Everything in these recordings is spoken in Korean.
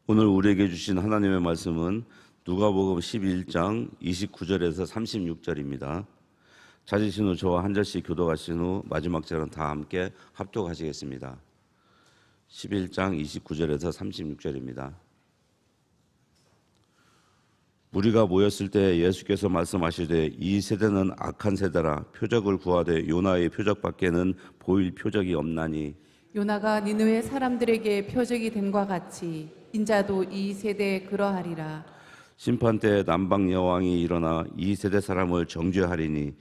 오늘 우리에게 주신 하나님의 말씀은 누가복음 11장 29절에서 36절입니다. 찾으신 후 저와 한 절씩 교독하신 후 마지막 절은 다 함께 합독하시겠습니다. 11장 29절에서 36절입니다. 무리가 모였을 때 예수께서 말씀하시되 이 세대는 악한 세대라 표적을 구하되 요나의 표적밖에는 보일 표적이 없나니 요나가 니느웨 사람들에게 표적이 됨과 같이 인자도 이 세대에 그러하리라. 심판 때 남방 여왕이 일어나 이 세대 사람을 정죄하리니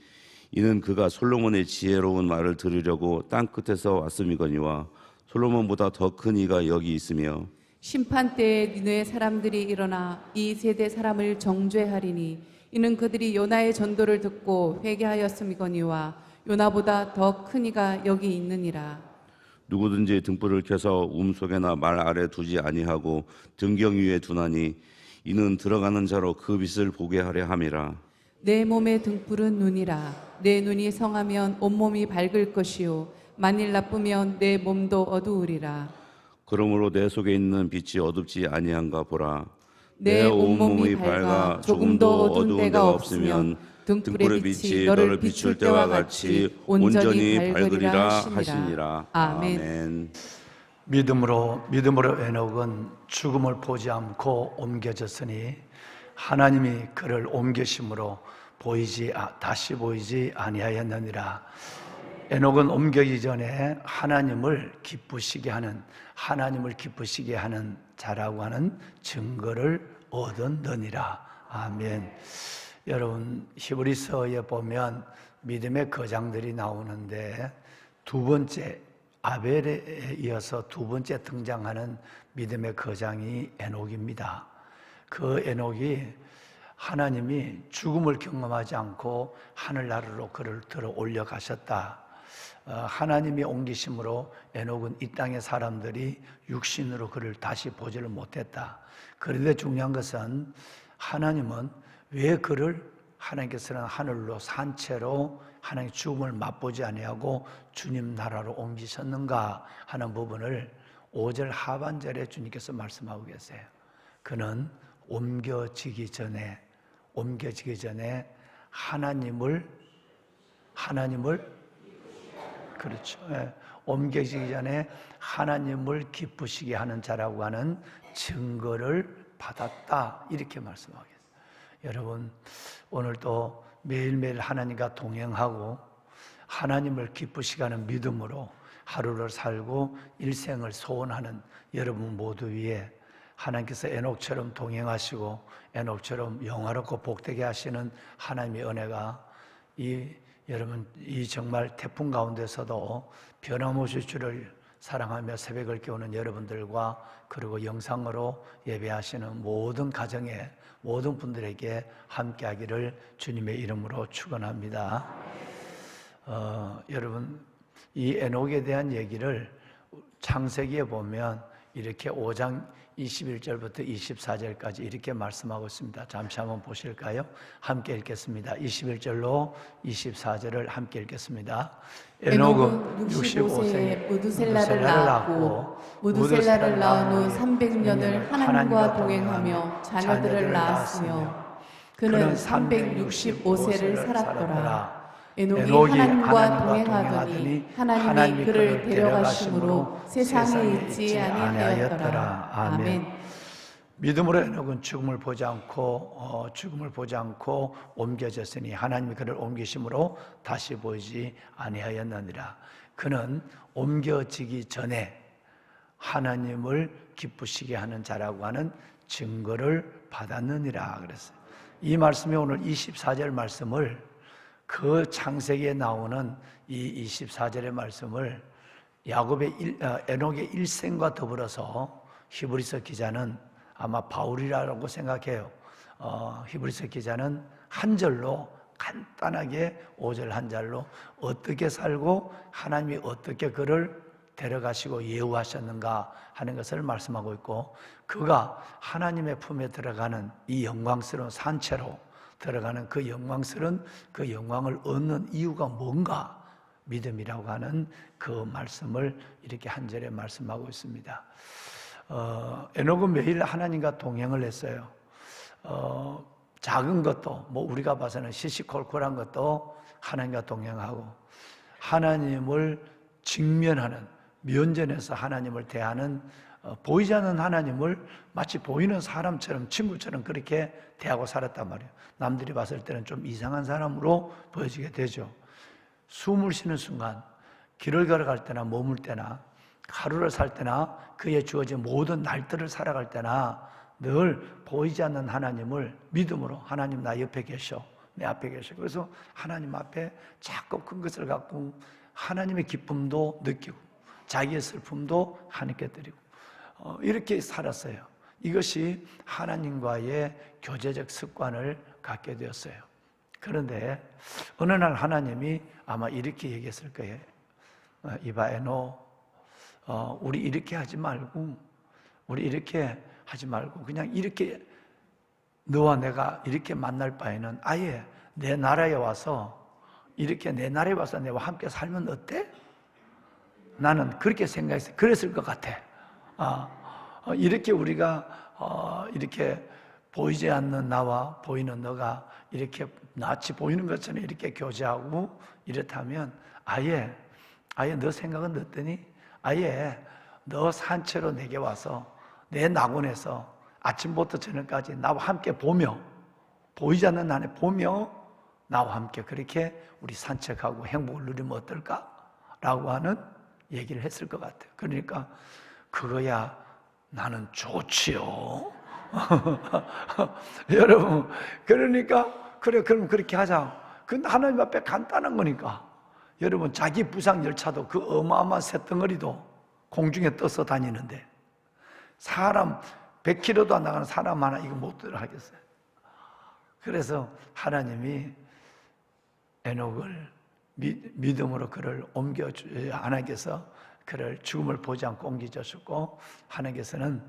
이는 그가 솔로몬의 지혜로운 말을 들으려고 땅 끝에서 왔음이거니와 솔로몬보다 더 큰 이가 여기 있으며 심판 때에 니느웨 사람들이 일어나 이 세대 사람을 정죄하리니 이는 그들이 요나의 전도를 듣고 회개하였음이거니와 요나보다 더 큰 이가 여기 있느니라. 누구든지 등불을 켜서 움속에나 말 아래 두지 아니하고 등경 위에 두나니 이는 들어가는 자로 그 빛을 보게 하려 함이라. 내 몸의 등불은 눈이라. 내 눈이 성하면 온몸이 밝을 것이요 만일 나쁘면 내 몸도 어두우리라. 그러므로 내 속에 있는 빛이 어둡지 아니한가 보라. 내 온몸이 밝아 조금도 어두운 데가 없으면 등불의 빛이 너를 비출 때와 같이 온전히 밝으리라 하시니라. 아멘. 믿음으로 에녹은 죽음을 보지 않고 옮겨졌으니 하나님이 그를 옮기심으로 다시 보이지 아니하였느니라. 에녹은 옮겨지기 전에 하나님을 기쁘시게 하는 자라고 하는 증거를 얻었느니라. 아멘. 여러분, 히브리서에 보면 믿음의 거장들이 나오는데 두 번째 아벨에 이어서 두 번째 등장하는 믿음의 거장이 에녹입니다. 그 에녹이 하나님이 죽음을 경험하지 않고 하늘나라로 그를 들어 올려가셨다. 하나님이 옮기심으로 에녹은 이 땅의 사람들이 육신으로 그를 다시 보지를 못했다. 그런데 중요한 것은 하나님은 왜 그를 하나님께서는 하늘로 산 채로 하나님의 죽음을 맛보지 아니하고 주님 나라로 옮기셨는가 하는 부분을 5절 하반절에 주님께서 말씀하고 계세요. 그는 옮겨지기 전에 하나님을 그렇죠. 옮겨지기 전에 하나님을 기쁘시게 하는 자라고 하는 증거를 받았다. 이렇게 말씀하겠습니다. 여러분, 오늘도 매일매일 하나님과 동행하고 하나님을 기쁘시게 하는 믿음으로 하루를 살고 일생을 소원하는 여러분 모두 위에 하나님께서 에녹처럼 동행하시고 에녹처럼 영화롭고 복되게 하시는 하나님의 은혜가 여러분 이 정말 태풍 가운데서도 변함없이 주를 사랑하며 새벽을 깨우는 여러분들과 그리고 영상으로 예배하시는 모든 가정에 모든 분들에게 함께하기를 주님의 이름으로 축원합니다. 여러분 이 에녹에 대한 얘기를 창세기에 보면 이렇게 5장 21절부터 24절까지 이렇게 말씀하고 있습니다. 잠시 한번 보실까요? 함께 읽겠습니다. 21절로 24절을 함께 읽겠습니다. 에녹은 65세에 무두셀라를 낳았고 무두셀라를 낳은 후 300년을 하나님과 동행하며 자녀들을 낳았으며 그는 365세를 살았더라. 에녹이 하나님과 동행하더니 하나님이 그를 데려가심으로 세상에 있지 아니하였더라. 아멘. 믿음으로 에녹은 죽음을 보지 않고 옮겨졌으니 하나님이 그를 옮기심으로 다시 보이지 아니하였느니라. 그는 옮겨지기 전에 하나님을 기쁘시게 하는 자라고 하는 증거를 받았느니라 그랬어요. 이 말씀이 오늘 24절 말씀을 그 창세기에 나오는 이 24절의 말씀을 에녹의 일생과 더불어서 히브리서 기자는 아마 바울이라고 생각해요. 히브리서 기자는 한 절로 간단하게 5절 한 절로 어떻게 살고 하나님이 어떻게 그를 데려가시고 예우하셨는가 하는 것을 말씀하고 있고, 그가 하나님의 품에 들어가는 이 영광스러운 산채로 들어가는 그 영광을 얻는 이유가 뭔가 믿음이라고 하는 그 말씀을 이렇게 한 절에 말씀하고 있습니다. 에녹은 매일 하나님과 동행을 했어요. 작은 것도 뭐 우리가 봐서는 시시콜콜한 것도 하나님과 동행하고 하나님을 직면하는 면전에서 하나님을 대하는 보이지 않는 하나님을 마치 보이는 사람처럼 친구처럼 그렇게 대하고 살았단 말이에요. 남들이 봤을 때는 좀 이상한 사람으로 보여지게 되죠. 숨을 쉬는 순간 길을 걸어갈 때나 머물 때나 하루를 살 때나 그에 주어진 모든 날들을 살아갈 때나 늘 보이지 않는 하나님을 믿음으로 하나님 나 옆에 계셔, 내 앞에 계셔. 그래서 하나님 앞에 자꾸 큰 것을 갖고 하나님의 기쁨도 느끼고 자기의 슬픔도 하나님께 드리고 이렇게 살았어요. 이것이 하나님과의 교제적 습관을 갖게 되었어요. 그런데 어느 날 하나님이 아마 이렇게 얘기했을 거예요. 이봐 에녹, 우리 이렇게 하지 말고 그냥 이렇게 너와 내가 이렇게 만날 바에는 아예 내 나라에 와서 내와 함께 살면 어때? 나는 그렇게 생각했어요. 그랬을 것 같아. 이렇게 우리가 이렇게 보이지 않는 나와 보이는 너가 이렇게 낯이 보이는 것처럼 이렇게 교제하고 이렇다면 아예 너 생각은 어떠니? 아예 너 산채로 내게 와서 내 낙원에서 아침부터 저녁까지 나와 함께 보며 보이지 않는 나에 보며 나와 함께 그렇게 우리 산책하고 행복을 누리면 어떨까? 라고 하는 얘기를 했을 것 같아요. 그러니까 그거야 나는 좋지요. 여러분, 그러니까 그래 그럼 그렇게 하자. 근데 하나님 앞에 간단한 거니까. 여러분 자기 부상 열차도 그 어마어마한 쇳덩어리도 공중에 떠서 다니는데 사람 100km도 안 나가는 사람 하나 이거 못 들어 하겠어요. 그래서 하나님이 에녹을 믿음으로 그를 하나님께서 그를 죽음을 보지 않고 옮겨주셨고 하나님께서는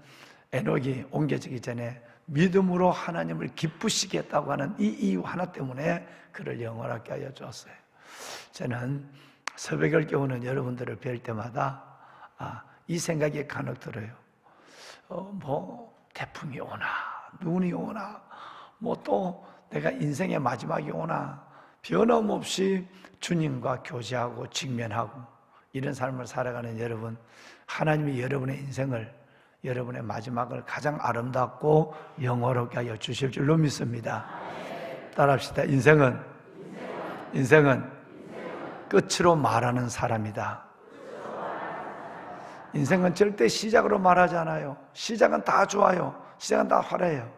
에녹이 옮겨지기 전에 믿음으로 하나님을 기쁘시게 했다고 하는 이 이유 하나 때문에 그를 영원하게 하여 주었어요. 저는 새벽을 깨우는 여러분들을 뵐 때마다 이 생각이 간혹 들어요. 태풍이 오나 눈이 오나 또 내가 인생의 마지막이 오나 변함없이 주님과 교제하고 직면하고 이런 삶을 살아가는 여러분, 하나님이 여러분의 인생을 여러분의 마지막을 가장 아름답고 영원하게 하여 주실 줄로 믿습니다. 따라합시다. 인생은 끝으로 말하는 사람이다. 인생은 절대 시작으로 말하지 않아요. 시작은 다 좋아요. 시작은 다 화려해요.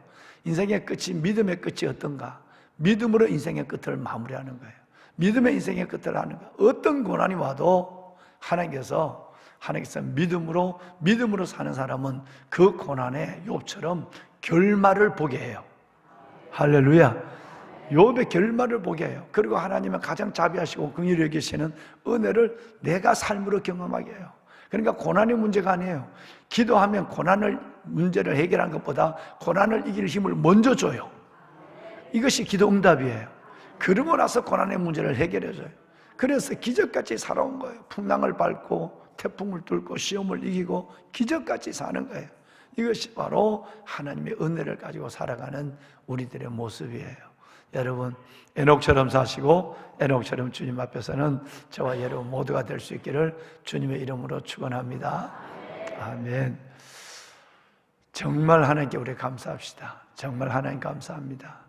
인생의 끝이 믿음의 끝이 어떤가? 믿음으로 인생의 끝을 마무리하는 거예요. 믿음의 인생의 끝을 하는 거예요. 어떤 고난이 와도 하나님께서 믿음으로 사는 사람은 그 고난의 욥처럼 결말을 보게 해요. 할렐루야. 욥의 결말을 보게 해요. 그리고 하나님은 가장 자비하시고 긍휼히 여기시는 은혜를 내가 삶으로 경험하게 해요. 그러니까 고난의 문제가 아니에요. 기도하면 문제를 해결한 것보다 고난을 이길 힘을 먼저 줘요. 이것이 기도 응답이에요. 그러고 나서 고난의 문제를 해결해줘요. 그래서 기적같이 살아온 거예요. 풍랑을 밟고 태풍을 뚫고 시험을 이기고 기적같이 사는 거예요. 이것이 바로 하나님의 은혜를 가지고 살아가는 우리들의 모습이에요. 여러분, 에녹처럼 사시고 에녹처럼 주님 앞에서는 저와 여러분 모두가 될 수 있기를 주님의 이름으로 축원합니다. 아멘. 정말 하나님께 우리 감사합시다. 정말 하나님 감사합니다.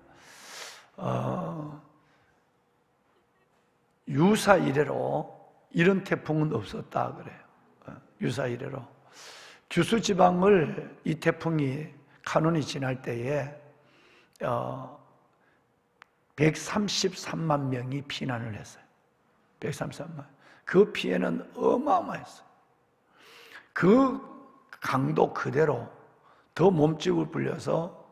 유사 이래로 이런 태풍은 없었다 그래요. 유사 이래로 규수 지방을 이 태풍이 카눈이 지날 때에 133만 명이 피난을 했어요. 133만. 그 피해는 어마어마했어요. 그 강도 그대로 더 몸집을 불려서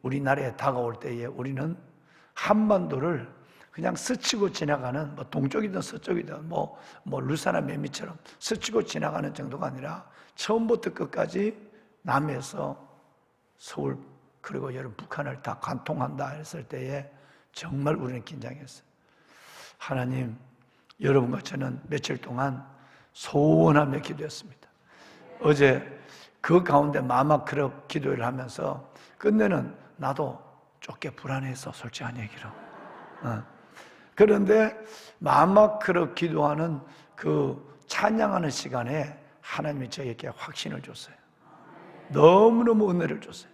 우리나라에 다가올 때에 우리는 한반도를 그냥 스치고 지나가는 동쪽이든 서쪽이든 루사나 매미처럼 스치고 지나가는 정도가 아니라 처음부터 끝까지 남해에서 서울 그리고 여러분 북한을 다 관통한다 했을 때에 정말 우리는 긴장했어요. 하나님, 여러분과 저는 며칠 동안 소원하며 기도했습니다. 어제 그 가운데 마마크럽 기도를 하면서 끝내는 나도 쫓겨 불안해서 솔직한 얘기로. 그런데 마마크럽 기도하는 그 찬양하는 시간에 하나님이 저에게 확신을 줬어요. 너무너무 은혜를 줬어요.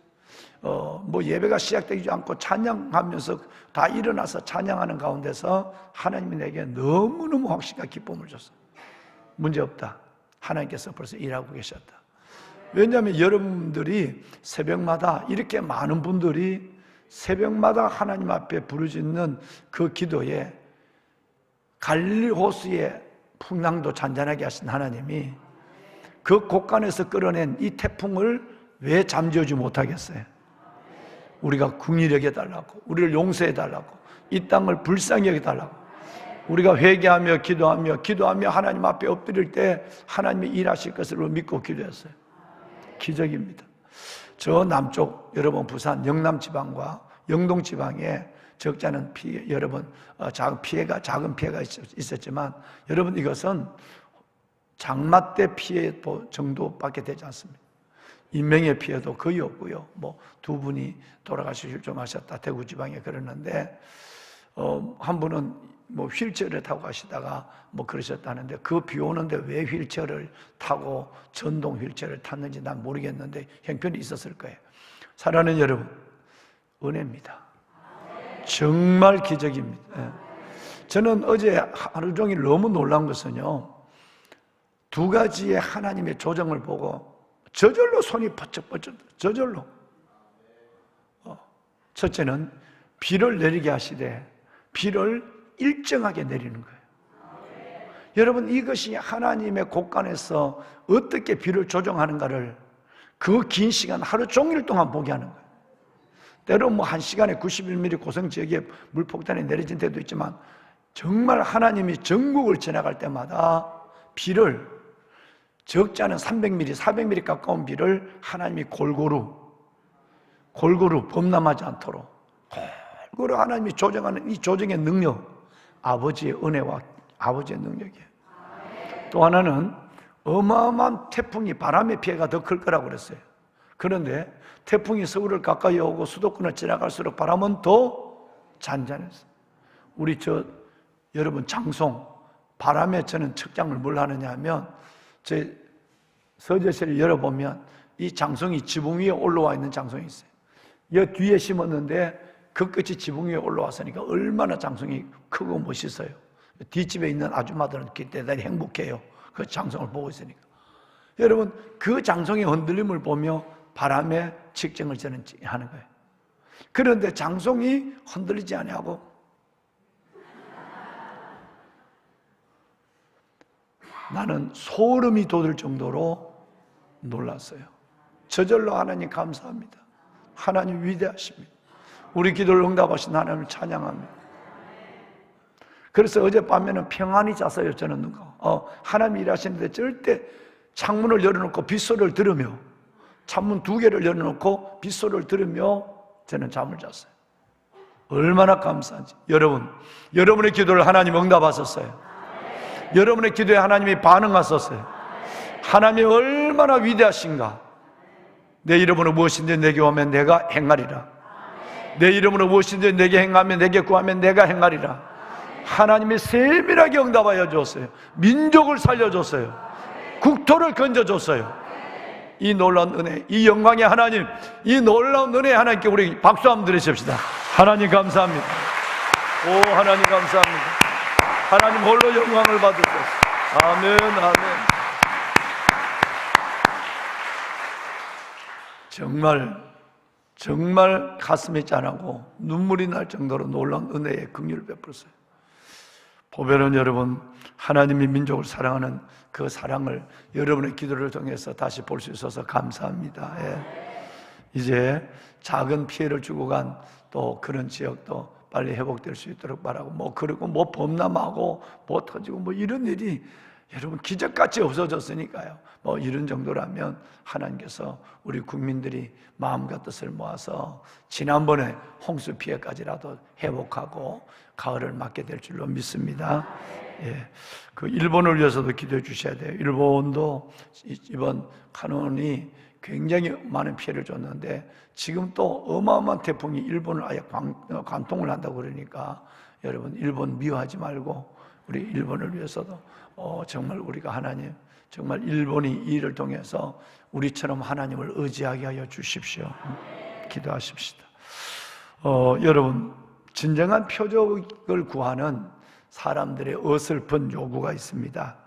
뭐 예배가 시작되지 않고 찬양하면서 다 일어나서 찬양하는 가운데서 하나님이 내게 너무너무 확신과 기쁨을 줬어요. 문제없다. 하나님께서 벌써 일하고 계셨다. 왜냐하면 여러분들이 새벽마다 이렇게 많은 분들이 새벽마다 하나님 앞에 부르짖는 그 기도에 갈릴리 호수의 풍랑도 잔잔하게 하신 하나님이 그 곳간에서 끌어낸 이 태풍을 왜 잠재우지 못하겠어요? 우리가 긍휼히 여겨달라고, 우리를 용서해 달라고, 이 땅을 불쌍히 여겨달라고, 우리가 회개하며 기도하며 하나님 앞에 엎드릴 때 하나님이 일하실 것을 믿고 기도했어요. 기적입니다. 저 남쪽 여러분 부산 영남 지방과 영동 지방에 적지 않은 여러분 작은 피해가 있었지만 여러분 이것은 장마 때 피해 정도밖에 되지 않습니다. 인명의 피해도 거의 없고요. 뭐 두 분이 돌아가시 실종하셨다 대구 지방에 그랬는데 한 분은 뭐 휠체어를 타고 가시다가 뭐 그러셨다는데 그 비 오는데 왜 휠체어를 타고 전동 휠체어를 탔는지 난 모르겠는데 형편이 있었을 거예요. 사랑하는 여러분, 은혜입니다. 정말 기적입니다. 저는 어제 하루 종일 너무 놀란 것은요, 두 가지의 하나님의 조정을 보고 저절로 손이 번쩍번쩍, 저절로. 첫째는 비를 내리게 하시되 비를 일정하게 내리는 거예요. 여러분, 이것이 하나님의 곳간에서 어떻게 비를 조정하는가를 그 긴 시간 하루 종일 동안 보게 하는 거예요. 때로 뭐 1시간에 91mm 고성 지역에 물폭탄이 내려진 데도 있지만 정말 하나님이 전국을 지나갈 때마다 비를 적지 않은 300mm, 400mm 가까운 비를 하나님이 골고루 범람하지 않도록 골고루 하나님이 조정하는 이 조정의 능력, 아버지의 은혜와 아버지의 능력이에요. 또 하나는 어마어마한 태풍이 바람의 피해가 더 클 거라고 그랬어요. 그런데 태풍이 서울을 가까이 오고 수도권을 지나갈수록 바람은 더 잔잔했어요. 우리 여러분 장송 바람에 저는 측량을 뭘 하느냐 하면 제 서재실을 열어보면 이 장송이 지붕 위에 올라와 있는 장송이 있어요. 이 뒤에 심었는데 그 끝이 지붕 위에 올라왔으니까 얼마나 장송이 크고 멋있어요. 뒷집에 있는 아줌마들은 대단히 행복해요. 그 장송을 보고 있으니까. 여러분, 그 장송의 흔들림을 보며 바람의 측정을 저는 하는 거예요. 그런데 장송이 흔들리지 아니하고 나는 소름이 돋을 정도로 놀랐어요. 저절로 하나님 감사합니다. 하나님 위대하십니다. 우리 기도를 응답하신 하나님을 찬양합니다. 그래서 어젯밤에는 평안히 잤어요. 저는 누가 하나님 일하시는데 절대 창문을 열어놓고 빗소리를 들으며 창문 2개를 열어놓고 빗소리를 들으며 저는 잠을 잤어요. 얼마나 감사한지. 여러분의 기도를 하나님 응답하셨어요. 여러분의 기도에 하나님이 반응하셨어요. 하나님이 얼마나 위대하신가. 내 이름으로 무엇인지 내게 오면 내가 행하리라. 내 이름으로 무엇인지 내게 행하면 내게 구하면 내가 행하리라. 하나님이 세밀하게 응답하여 줬어요. 민족을 살려줬어요. 국토를 건져줬어요. 이 놀라운 은혜, 이 영광의 하나님, 이 놀라운 은혜 하나님께 우리 박수 한번 드리십시다. 하나님 감사합니다. 오, 하나님 감사합니다. 하나님 홀로 영광을 받으소서. 아멘, 아멘. 정말 가슴이 짠하고 눈물이 날 정도로 놀라운 은혜의 긍휼을 베풀었어요. 보배는 여러분, 하나님이 민족을 사랑하는 그 사랑을 여러분의 기도를 통해서 다시 볼 수 있어서 감사합니다. 예. 이제 작은 피해를 주고 간 또 그런 지역도 빨리 회복될 수 있도록 바라고, 그리고 범람하고 터지고 이런 일이 여러분 기적같이 없어졌으니까요. 이런 정도라면 하나님께서 우리 국민들이 마음과 뜻을 모아서 지난번에 홍수 피해까지라도 회복하고 가을을 맞게 될 줄로 믿습니다. 예, 그 일본을 위해서도 기도해 주셔야 돼요. 일본도 이번 카눈이 굉장히 많은 피해를 줬는데 지금 또 어마어마한 태풍이 일본을 아예 관통을 한다고 그러니까 여러분 일본 미워하지 말고 우리 일본을 위해서도 정말 우리가 하나님 정말 일본이 이 일을 통해서 우리처럼 하나님을 의지하게 하여 주십시오. 기도하십시다. 여러분 진정한 표적을 구하는 사람들의 어설픈 요구가 있습니다.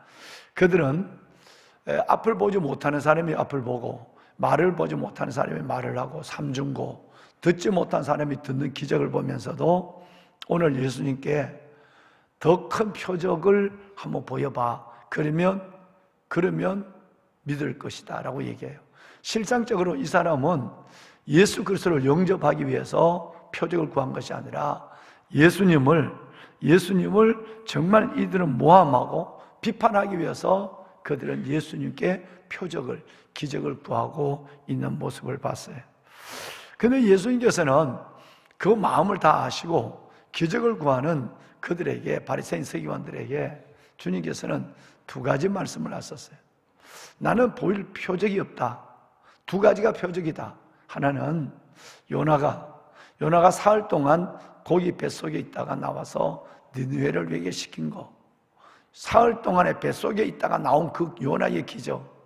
그들은 앞을 보지 못하는 사람이 앞을 보고 말을 보지 못하는 사람이 말을 하고 삼중고 듣지 못한 사람이 듣는 기적을 보면서도 오늘 예수님께 더 큰 표적을 한번 보여봐. 그러면 믿을 것이다 라고 얘기해요. 실상적으로 이 사람은 예수 그리스도를 영접하기 위해서 표적을 구한 것이 아니라 예수님을 정말 이들은 모함하고 비판하기 위해서 그들은 예수님께 표적을, 기적을 구하고 있는 모습을 봤어요. 그런데 예수님께서는 그 마음을 다 아시고 기적을 구하는 그들에게, 바리새인 서기관들에게 주님께서는 두 가지 말씀을 하셨어요. 나는 보일 표적이 없다. 두 가지가 표적이다. 하나는 요나가 사흘 동안 고기 뱃속에 있다가 나와서 니느웨를 회개시킨 거. 사흘 동안에 뱃속에 있다가 나온 그 요나의 기적.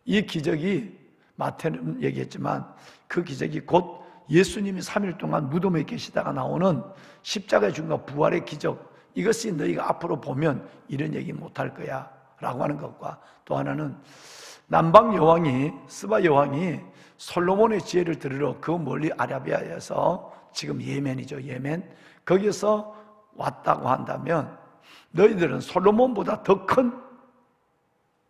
이 기적이 마태는 얘기했지만 그 기적이 곧 예수님이 3일 동안 무덤에 계시다가 나오는 십자가의 죽음과 부활의 기적. 이것이 너희가 앞으로 보면 이런 얘기 못할 거야 라고 하는 것과 또 하나는 남방 여왕이 스바 여왕이 솔로몬의 지혜를 들으러 그 멀리 아라비아에서 지금 예멘이죠. 예멘. 거기서 왔다고 한다면 너희들은 솔로몬보다 더 큰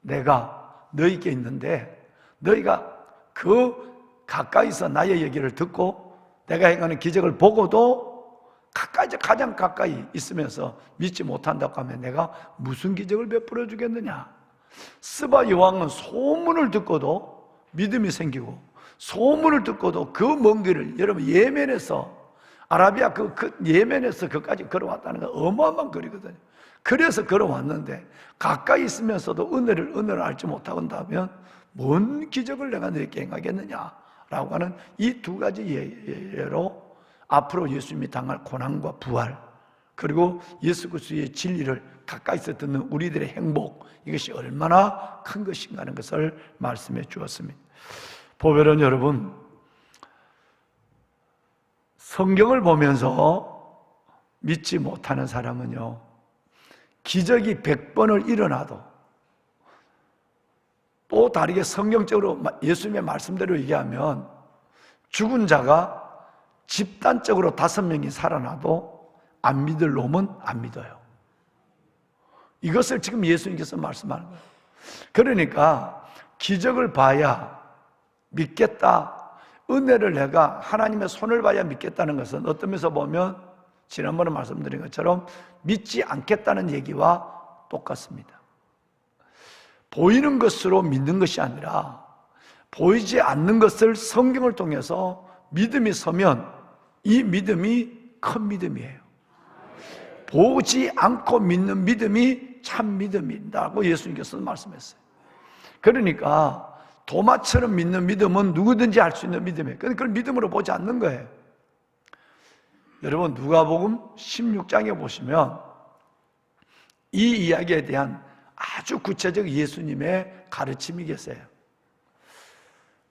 내가 너희에게 있는데 너희가 그 가까이서 나의 얘기를 듣고 내가 행하는 기적을 보고도 가장 가까이 있으면서 믿지 못한다고 하면 내가 무슨 기적을 베풀어 주겠느냐. 스바 여왕은 소문을 듣고도 믿음이 생기고 소문을 듣고도 그 먼 길을 여러분 예멘에서 아라비아 그 예멘에서 그까지 걸어왔다는 건 어마어마한 거리거든요. 그래서 걸어왔는데 가까이 있으면서도 은혜를 알지 못하고 한다면 뭔 기적을 내가 너에게 행하겠느냐라고 하는 이 두 가지 예로 앞으로 예수님이 당할 고난과 부활 그리고 예수 그리스도의 진리를 가까이서 듣는 우리들의 행복 이것이 얼마나 큰 것인가 하는 것을 말씀해 주었습니다. 보배론 여러분 성경을 보면서 믿지 못하는 사람은요 기적이 100번을 일어나도 또 다르게 성경적으로 예수님의 말씀대로 얘기하면 죽은 자가 집단적으로 5명이 살아나도 안 믿을 놈은 안 믿어요. 이것을 지금 예수님께서 말씀하는 거예요. 그러니까 기적을 봐야 믿겠다. 은혜를 내가 하나님의 손을 봐야 믿겠다는 것은 어떤 면에서 보면 지난번에 말씀드린 것처럼 믿지 않겠다는 얘기와 똑같습니다. 보이는 것으로 믿는 것이 아니라 보이지 않는 것을 성경을 통해서 믿음이 서면 이 믿음이 큰 믿음이에요. 보지 않고 믿는 믿음이 참 믿음이라고 예수님께서 말씀했어요. 그러니까 도마처럼 믿는 믿음은 누구든지 할 수 있는 믿음이에요. 그걸 믿음으로 보지 않는 거예요. 여러분 누가복음 16장에 보시면 이 이야기에 대한 아주 구체적 예수님의 가르침이 계세요.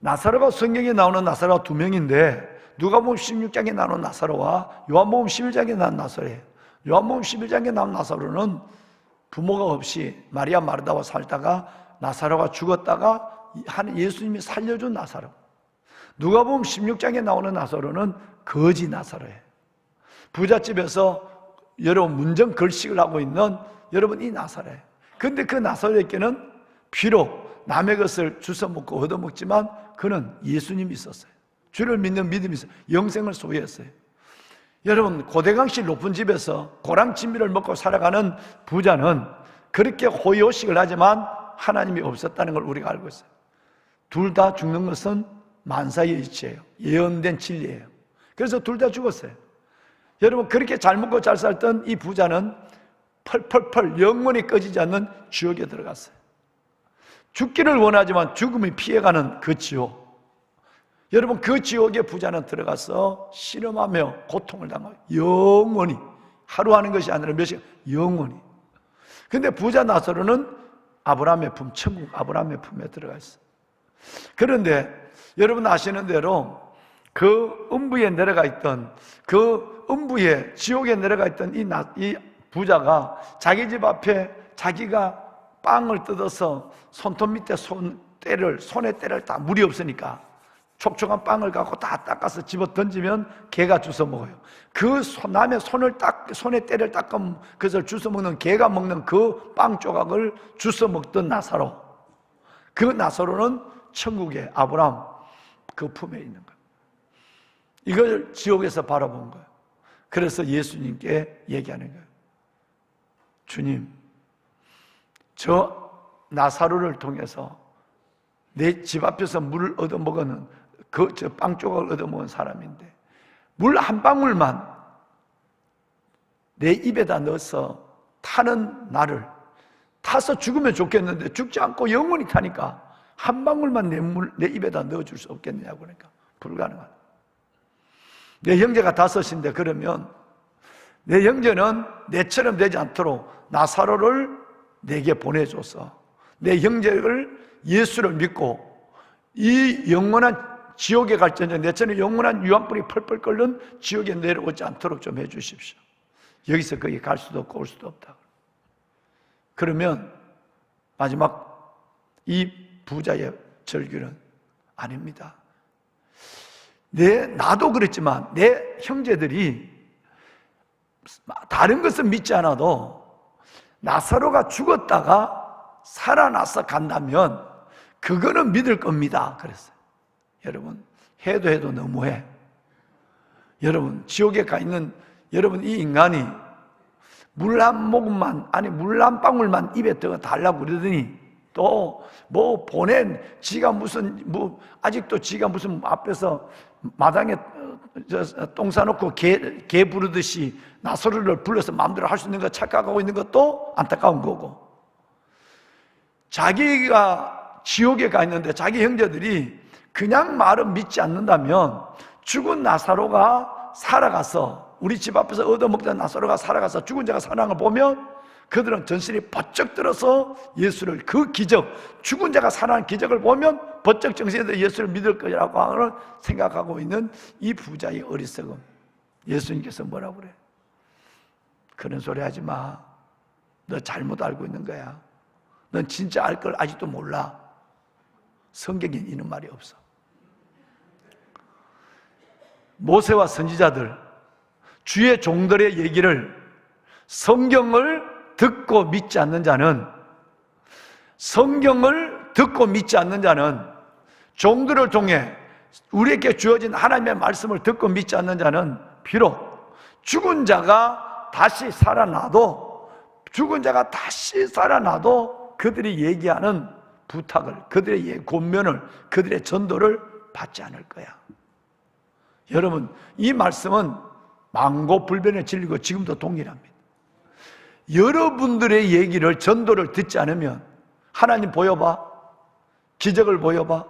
나사로가 성경에 나오는 나사로가 2명인데 누가복음 16장에 나오는 나사로와 요한복음 11장에 나온 나사로예요. 요한복음 11장에 나온 나사로는 부모가 없이 마리아 마르다와 살다가 나사로가 죽었다가 예수님이 살려준 나사로. 누가복음 16장에 나오는 나사로는 거지 나사로예요. 부잣집에서 여러분 문정 걸식을 하고 있는 여러분 이 나사로예요. 그런데 그 나사로에게는 비록 남의 것을 주워 먹고 얻어먹지만 그는 예수님이 있었어요. 주를 믿는 믿음이 있어요. 영생을 소유했어요. 여러분 고대강씨 높은 집에서 고랑진미를 먹고 살아가는 부자는 그렇게 호의호식을 하지만 하나님이 없었다는 걸 우리가 알고 있어요. 둘 다 죽는 것은 만사의 이치예요. 예언된 진리예요. 그래서 둘 다 죽었어요. 여러분 그렇게 잘 먹고 잘 살던 이 부자는 펄펄펄 영원히 꺼지지 않는 지옥에 들어갔어요. 죽기를 원하지만 죽음이 피해가는 그 지옥. 여러분, 그 지옥의 부자는 들어가서 실험하며 고통을 당하고 영원히, 하루 하는 것이 아니라 몇 시간, 영원히. 근데 부자 나사로는 아브라함의 품, 천국 아브라함의 품에 들어가 있어. 그런데 여러분 아시는 대로 그 음부에 내려가 있던, 그 음부에, 지옥에 내려가 있던 이 부자가 자기 집 앞에 자기가 빵을 뜯어서 손톱 밑에 손에 때를 다 물이 없으니까 촉촉한 빵을 갖고 다 닦아서 집어 던지면 개가 주워 먹어요. 그 남의 손에 때를 닦으면 그것을 주워 먹는, 개가 먹는 그 빵 조각을 주워 먹던 나사로, 그 나사로는 천국의 아브라함 그 품에 있는 거예요. 이걸 지옥에서 바라본 거예요. 그래서 예수님께 얘기하는 거예요. 주님, 저 나사로를 통해서 내 집 앞에서 물을 얻어먹는 저 빵 조각을 얻어먹은 사람인데 물 한 방울만 내 입에다 넣어서 타는 나를, 타서 죽으면 좋겠는데 죽지 않고 영원히 타니까 한 방울만 내 입에다 넣어줄 수 없겠냐고. 그러니까 불가능하다. 내 형제가 5인데 그러면 내 형제는 내처럼 되지 않도록 나사로를 내게 보내줘서 내 형제를 예수를 믿고 이 영원한 지옥에 갈지언정 내처럼 영원한 유황불이 펄펄 끓는 지옥에 내려오지 않도록 좀 해주십시오. 여기서 거기 갈 수도 없고 올 수도 없다. 그러면 마지막 이 부자의 절규는 아닙니다. 나도 그랬지만 내 형제들이 다른 것은 믿지 않아도 나사로가 죽었다가 살아나서 간다면 그거는 믿을 겁니다. 그랬어요. 여러분, 해도 너무해. 여러분, 지옥에 가 있는 여러분, 이 인간이 물 한 모금만, 아니 물 한 방울만 입에 더 달라고 그러더니 또 뭐 보낸 지가 무슨 아직도 지가 무슨 앞에서 마당에 똥 싸놓고 개 부르듯이 나사로를 불러서 마음대로 할 수 있는 거 착각하고 있는 것도 안타까운 거고, 자기가 지옥에 가 있는데 자기 형제들이 그냥 말은 믿지 않는다면 죽은 나사로가 살아가서, 우리 집 앞에서 얻어먹던 나사로가 살아가서 죽은 자가 살아난 걸 보면 그들은 전신이 번쩍 들어서 예수를, 그 기적, 죽은 자가 살아난 기적을 보면 번쩍 정신이 들어 예수를 믿을 거라고 생각하고 있는 이 부자의 어리석음. 예수님께서 뭐라고 그래? 그런 소리 하지 마. 너 잘못 알고 있는 거야. 넌 진짜 알 걸 아직도 몰라. 성경에 이런 말이 없어. 모세와 선지자들, 주의 종들의 얘기를, 성경을 듣고 믿지 않는 자는, 성경을 듣고 믿지 않는 자는, 종들을 통해 우리에게 주어진 하나님의 말씀을 듣고 믿지 않는 자는 비록 죽은 자가 다시 살아나도, 그들이 얘기하는 부탁을, 그들의 권면을, 그들의 전도를 받지 않을 거야. 여러분, 이 말씀은 만고불변의 진리고 지금도 동일합니다. 여러분들의 얘기를, 전도를 듣지 않으면 하나님 보여봐, 기적을 보여봐,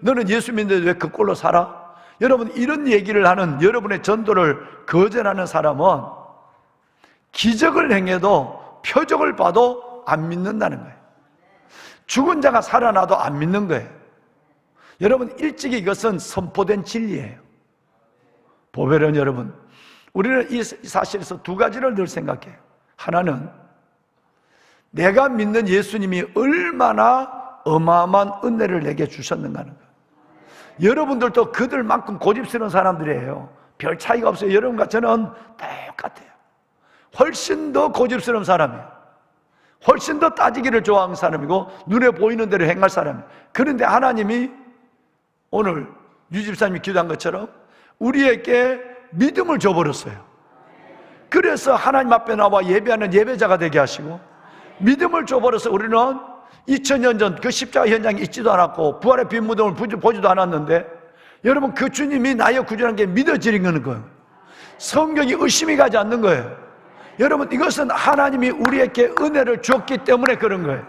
너는 예수 믿는데 왜 그 꼴로 살아? 여러분, 이런 얘기를 하는, 여러분의 전도를 거절하는 사람은 기적을 행해도, 표적을 봐도 안 믿는다는 거예요. 죽은 자가 살아나도 안 믿는 거예요. 여러분, 일찍이 이것은 선포된 진리예요. 보배는 여러분, 우리는 이 사실에서 두 가지를 늘 생각해요. 하나는 내가 믿는 예수님이 얼마나 어마어마한 은혜를 내게 주셨는가 하는 거예요. 여러분들도 그들만큼 고집스러운 사람들이에요. 별 차이가 없어요. 여러분과 저는 똑같아요. 훨씬 더 고집스러운 사람이에요. 훨씬 더 따지기를 좋아하는 사람이고 눈에 보이는 대로 행할 사람이에요. 그런데 하나님이 오늘 유 집사님이 기도한 것처럼 우리에게 믿음을 줘버렸어요. 그래서 하나님 앞에 나와 예배하는 예배자가 되게 하시고, 믿음을 줘버려서 우리는 2000년 전 그 십자가 현장에 있지도 않았고 부활의 빈 무덤을 보지도 않았는데, 여러분, 그 주님이 나의 구주라는 게 믿어지는 거예요. 성경이 의심이 가지 않는 거예요. 여러분, 이것은 하나님이 우리에게 은혜를 줬기 때문에 그런 거예요.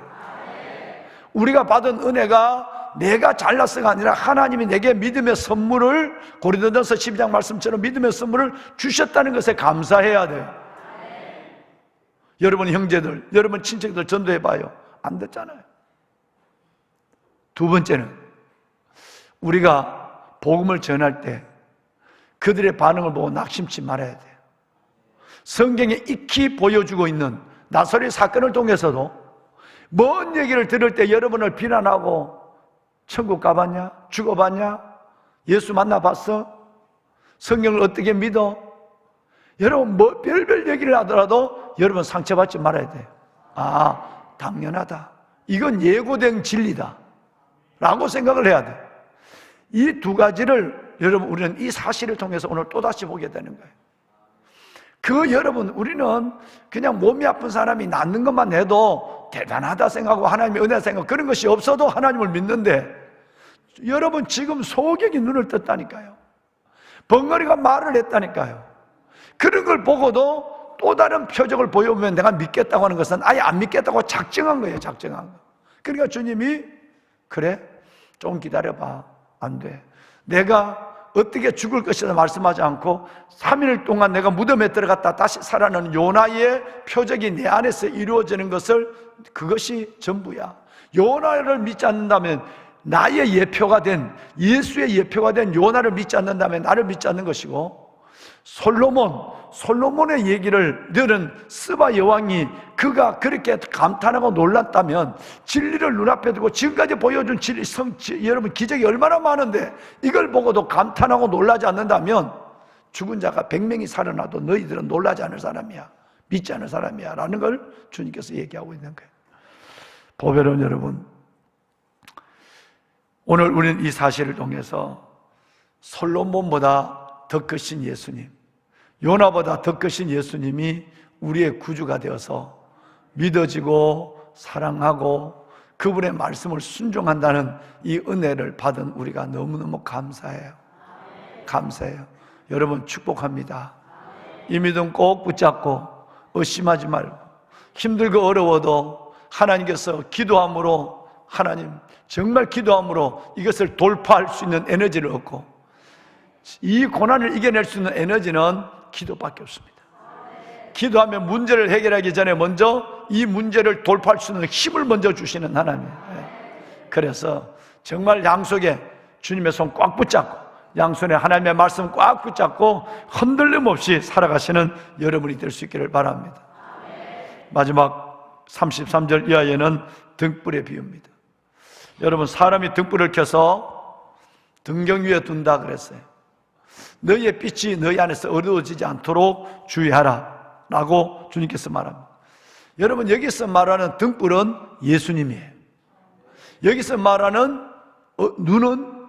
우리가 받은 은혜가 내가 잘났어가 아니라 하나님이 내게 믿음의 선물을, 고린도전서 12장 말씀처럼 믿음의 선물을 주셨다는 것에 감사해야 돼요. 여러분 형제들, 여러분 친척들 전도해봐요. 안 됐잖아요. 두 번째는 우리가 복음을 전할 때 그들의 반응을 보고 낙심치 말아야 돼요. 성경에 익히 보여주고 있는 나사렛 사건을 통해서도 먼 얘기를 들을 때 여러분을 비난하고 천국 가봤냐? 죽어봤냐? 예수 만나봤어? 성경을 어떻게 믿어? 여러분 뭐 별별 얘기를 하더라도 여러분 상처받지 말아야 돼요. 아, 당연하다. 이건 예고된 진리다 라고 생각을 해야 돼요. 이 두 가지를 여러분 우리는 이 사실을 통해서 오늘 또다시 보게 되는 거예요. 여러분 우리는 그냥 몸이 아픈 사람이 낫는 것만 해도 대단하다 생각하고 하나님의 은혜다 생각하고 그런 것이 없어도 하나님을 믿는데, 여러분 지금 소경이 눈을 떴다니까요. 벙어리가 말을 했다니까요. 그런 걸 보고도 또 다른 표적을 보여보면 내가 믿겠다고 하는 것은 아예 안 믿겠다고 작정한 거예요. 작정한 거. 그러니까 주님이 그래 좀 기다려봐. 안 돼. 내가 어떻게 죽을 것이다 말씀하지 않고 3일 동안 내가 무덤에 들어갔다 다시 살아나는 요나의 표적이 내 안에서 이루어지는 것을, 그것이 전부야. 요나를 믿지 않는다면, 나의 예표가 된, 예수의 예표가 된 요나를 믿지 않는다면 나를 믿지 않는 것이고, 솔로몬의 얘기를 들은 스바 여왕이 그가 그렇게 감탄하고 놀랐다면, 진리를 눈앞에 두고 지금까지 보여준 여러분 기적이 얼마나 많은데 이걸 보고도 감탄하고 놀라지 않는다면 죽은 자가 100명이 살아나도 너희들은 놀라지 않을 사람이야, 믿지 않을 사람이야 라는 걸 주님께서 얘기하고 있는 거예요. 보배로운 여러분, 오늘 우리는 이 사실을 통해서 솔로몬보다 더 크신 예수님, 요나보다 더 크신 예수님이 우리의 구주가 되어서 믿어지고 사랑하고 그분의 말씀을 순종한다는 이 은혜를 받은 우리가 너무너무 감사해요. 감사해요. 여러분 축복합니다. 이 믿음 꼭 붙잡고 의심하지 말고, 힘들고 어려워도 하나님께서 기도함으로, 하나님 정말 기도함으로 이것을 돌파할 수 있는 에너지를 얻고, 이 고난을 이겨낼 수 있는 에너지는 기도밖에 없습니다. 기도하면 문제를 해결하기 전에 먼저 이 문제를 돌파할 수 있는 힘을 먼저 주시는 하나님. 그래서 정말 양손에 주님의 손 꽉 붙잡고, 양손에 하나님의 말씀 꽉 붙잡고 흔들림 없이 살아가시는 여러분이 될 수 있기를 바랍니다. 마지막 33절 이하에는 등불의 비유입니다. 여러분, 사람이 등불을 켜서 등경 위에 둔다 그랬어요. 너희의 빛이 너희 안에서 어두워지지 않도록 주의하라 라고 주님께서 말합니다. 여러분, 여기서 말하는 등불은 예수님이에요. 여기서 말하는 눈은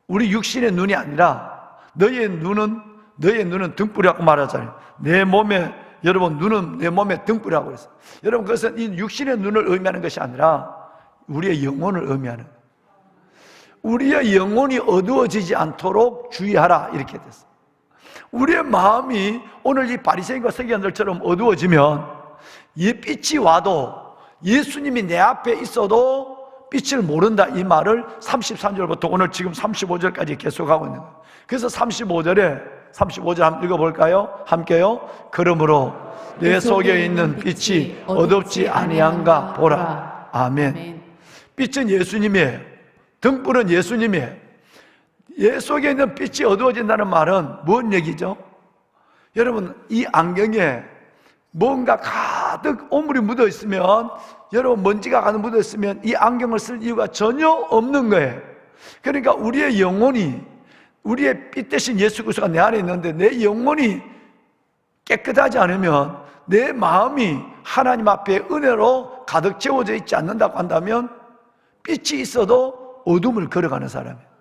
우리 육신의 눈이 아니라 너희의 눈은 등불이라고 말하잖아요. 내 몸에, 여러분 눈은 내 몸에 등불이라고 그랬어요. 여러분, 그것은 이 육신의 눈을 의미하는 것이 아니라 우리의 영혼을 의미하는 거예요. 우리의 영혼이 어두워지지 않도록 주의하라 이렇게 됐어요. 우리의 마음이 오늘 이 바리새인과 서기관들처럼 어두워지면 이 빛이 와도 예수님이 내 앞에 있어도 빛을 모른다, 이 말을 33절부터 오늘 지금 35절까지 계속하고 있는 거예요. 그래서 35절 한번 읽어볼까요? 함께요. 그러므로 내 속에 있는 빛이 어둡지 아니한가 보라. 아멘. 빛은 예수님이에요. 등불은 예수님이에요. 예 속에 있는 빛이 어두워진다는 말은 뭔 얘기죠? 여러분, 이 안경에 뭔가 가득 오물이 묻어 있으면, 여러분 먼지가 가득 묻어 있으면 이 안경을 쓸 이유가 전혀 없는 거예요. 그러니까 우리의 영혼이, 우리의 빛 대신 예수 그리스도가 내 안에 있는데 내 영혼이 깨끗하지 않으면, 내 마음이 하나님 앞에 은혜로 가득 채워져 있지 않는다고 한다면 빛이 있어도 어둠을 걸어가는 사람이에요.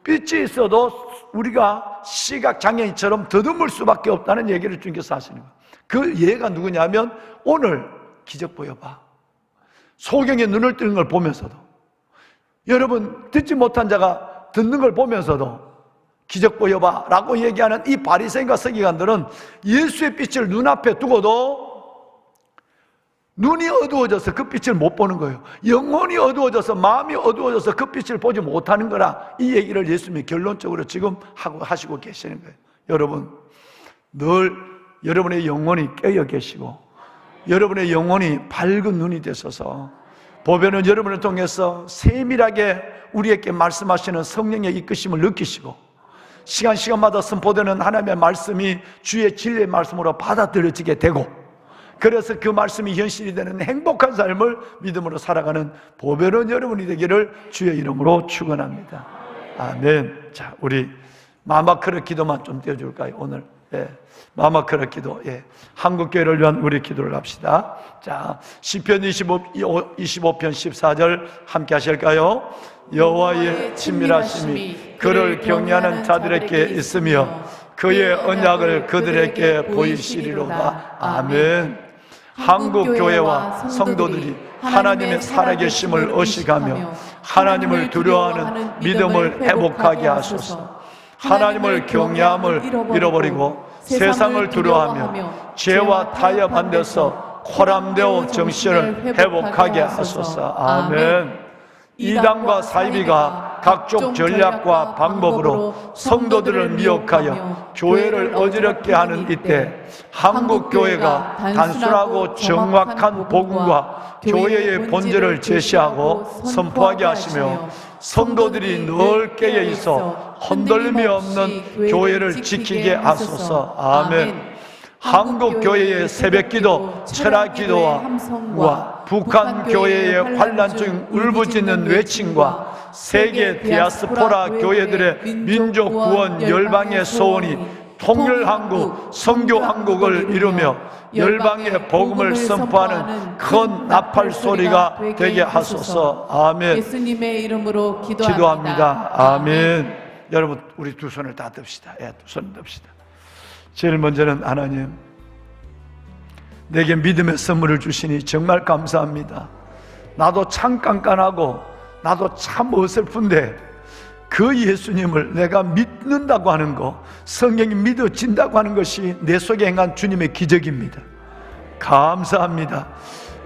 빛이 있어도 우리가 시각장애인처럼 더듬을 수밖에 없다는 얘기를 주님께서 하시는 거예요. 그 예가 누구냐면, 오늘 기적 보여봐. 소경의 눈을 뜨는 걸 보면서도, 여러분 듣지 못한 자가 듣는 걸 보면서도 기적 보여봐 라고 얘기하는 이 바리새인과 서기관들은 예수의 빛을 눈앞에 두고도 눈이 어두워져서 그 빛을 못 보는 거예요. 영혼이 어두워져서, 마음이 어두워져서 그 빛을 보지 못하는 거라. 이 얘기를 예수님이 결론적으로 지금 하시고 계시는 거예요. 여러분, 늘 여러분의 영혼이 깨어 계시고 여러분의 영혼이 밝은 눈이 되셔서 보배는 여러분을 통해서 세밀하게 우리에게 말씀하시는 성령의 이끄심을 느끼시고 시간마다 선포되는 하나님의 말씀이 주의 진리의 말씀으로 받아들여지게 되고, 그래서 그 말씀이 현실이 되는 행복한 삶을 믿음으로 살아가는 보배로운 여러분이 되기를 주의 이름으로 축원합니다. 아멘. 자, 우리 마마크르 기도만 좀 띄워줄까요? 오늘 마마크르 기도, 한국교회를 위한 우리 기도를 합시다. 자, 시편 25편 14절 함께 하실까요? 여호와의 친밀하심이 그를 경외하는 자들에게 있으며 그의 언약을 그들에게 보이시리로다. 아멘. 한국교회와 성도들이 하나님의 살아계심을 의식하며 하나님을 두려워하는 믿음을 회복하게 하소서. 하나님을 경외함을 잃어버리고 세상을 두려워하며 죄와 타협한 데서 코람되어 정신을 회복하게 하소서. 아멘. 이단과 사이비가 각종 전략과 방법으로 성도들을 미혹하여 교회를 어지럽게 하는 이때 한국교회가 단순하고 정확한 복음과 교회의 본질을 제시하고 선포하게 하시며 성도들이 늘 깨어 있어 흔들림이 없는 교회를 지키게 하소서. 아멘. 한국교회의 새벽기도, 철학기도와 북한 교회의 환란중 울부짖는 외침과 세계 디아스포라 교회들의 민족 구원 열방의 소원이 통일한국, 선교한국을 이루며 열방의 복음을 선포하는 큰 나팔 소리가 되게 하소서. 아멘. 예수님의 이름으로 기도합니다. 아멘. 여러분, 우리 두 손을 다 듭시다. 두 손을 듭시다. 제일 먼저는 하나님, 내게 믿음의 선물을 주시니 정말 감사합니다. 나도 참 깐깐하고 나도 참 어설픈데 그 예수님을 내가 믿는다고 하는 거, 성경이 믿어진다고 하는 것이 내 속에 행한 주님의 기적입니다. 감사합니다.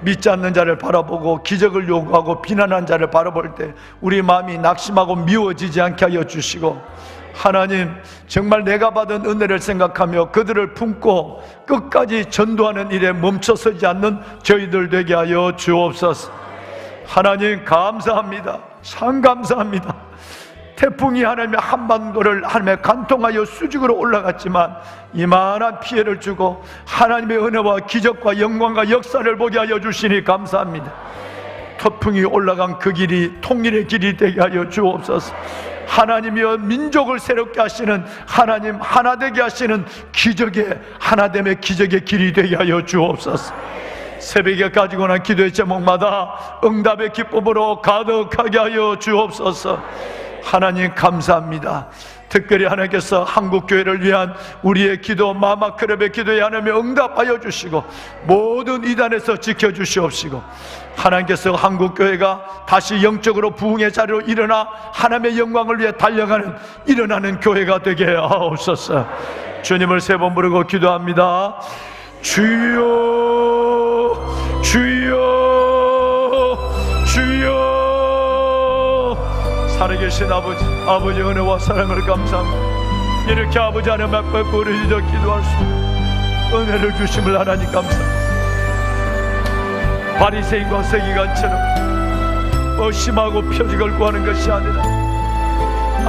믿지 않는 자를 바라보고 기적을 요구하고 비난한 자를 바라볼 때 우리 마음이 낙심하고 미워지지 않게 하여 주시고, 하나님, 정말 내가 받은 은혜를 생각하며 그들을 품고 끝까지 전도하는 일에 멈춰서지 않는 저희들 되게 하여 주옵소서. 하나님, 감사합니다. 참 감사합니다. 태풍이 하나님의 한반도를 하나님의 간통하여 수직으로 올라갔지만 이만한 피해를 주고 하나님의 은혜와 기적과 영광과 역사를 보게 하여 주시니 감사합니다. 태풍이 올라간 그 길이 통일의 길이 되게 하여 주옵소서. 하나님이여, 민족을 새롭게 하시는 하나님, 하나 되게 하시는 기적의 하나됨의 기적의 길이 되게 하여 주옵소서. 새벽에 가지고 난 기도의 제목마다 응답의 기쁨으로 가득하게 하여 주옵소서. 하나님, 감사합니다. 특별히 하나님께서 한국교회를 위한 우리의 기도, 마마크렙의 기도에 하나님의 응답하여 주시고 모든 이단에서 지켜주시옵시고, 하나님께서 한국교회가 다시 영적으로 부흥의 자리로 일어나 하나님의 영광을 위해 달려가는 일어나는 교회가 되게 하옵소서. 주님을 세 번 부르고 기도합니다. 주여, 주여, 주여. 살아계신 아버지, 아버지의 은혜와 사랑을 감사합니다. 이렇게 아버지 안에 막받고 우리저 기도할 수 있는 은혜를 주심을 하나님 감사합니다. 바리새인과 서기관처럼 의심하고 표적을 구하는 것이 아니라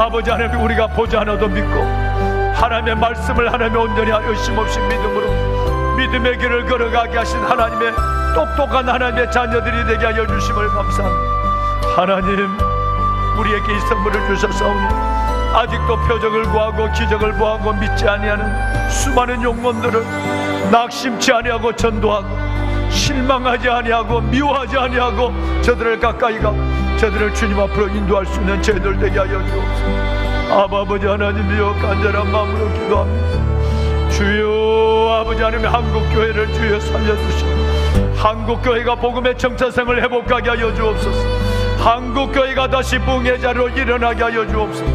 아버지 하나님, 우리가 보지 않아도 믿고 하나님의 말씀을 하나님의 온전히 의심 없이 믿음으로 믿음의 길을 걸어가게 하신 하나님의 똑똑한 하나님의 자녀들이 되게 하여 주심을 감사합니다. 하나님, 우리에게 이 선물을 주셨사오니 아직도 표적을 구하고 기적을 구하고 믿지 아니하는 수많은 영혼들을 낙심치 아니하고 전도하고 실망하지 아니하고 미워하지 아니하고 저들을 가까이 가 저들을 주님 앞으로 인도할 수 있는 저희들 되게 하여 주옵소서. 아버지 하나님이여, 간절한 마음으로 기도합니다. 주여, 아버지 하나님, 한국교회를 주여 살려주시고 한국교회가 복음의 정체성을 회복하게 하여 주옵소서. 한국교회가 다시 부흥의 자리로 일어나게 하여 주옵소서.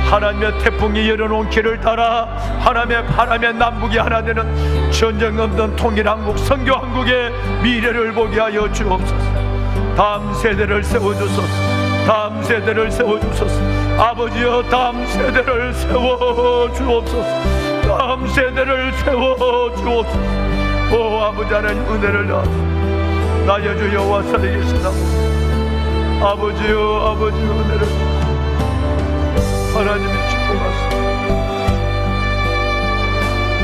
하나님의 태풍이 열어놓은 길을 따라 하나님의 바람의 남북이 하나 되는 전쟁 없는 통일한국 선교한국의 미래를 보게 하여 주옵소서. 다음 세대를 세워주소서. 다음 세대를 세워주소서. 아버지여, 다음 세대를 세워주옵소서. 다음 세대를 세워주옵소서. 오 아버지 하나님, 은혜를 나옵니다. 나의 주 여호와 살아계시다. 아버지여, 아버지 은혜를 하나님이 축복하소서.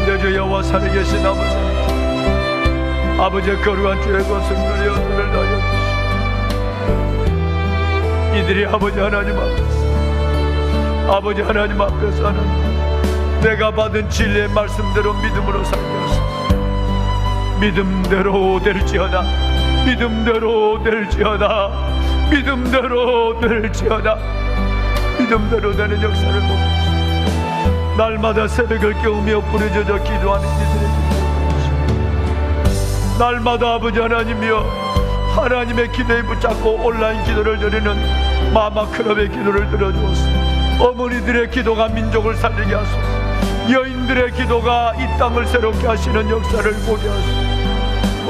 내 주 여호와 살아계신 아버지, 아버지의 거룩한 주의 것을 누려 은혜를 다하여 주시고, 이들이 아버지 하나님 앞에서, 아버지 하나님 앞에서 하는 내가 받은 진리의 말씀대로 믿음으로 살게 하소서. 믿음대로 될지어다. 믿음대로 될지어다. 믿음대로 될지어다. 믿음대로 되는 역사를 보면서 날마다 새벽을 깨우며 부르짖어 기도하는 이들의 기도, 날마다 아버지 하나님이여 하나님의 기도에 붙잡고 온라인 기도를 드리는 마마클럽의 기도를 들어주옵소서. 어머니들의 기도가 민족을 살리게 하소서. 여인들의 기도가 이 땅을 새롭게 하시는 역사를 보게 하소서.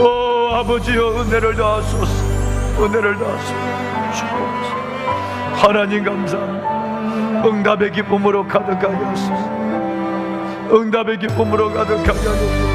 오 아버지여, 은혜를 더하소서. 은혜를 더하소서. 주옵소서. 하나님 감사합니다. 응답의 기쁨으로 가득하게 하소서. 응답의 기쁨으로 가득하게 하소서.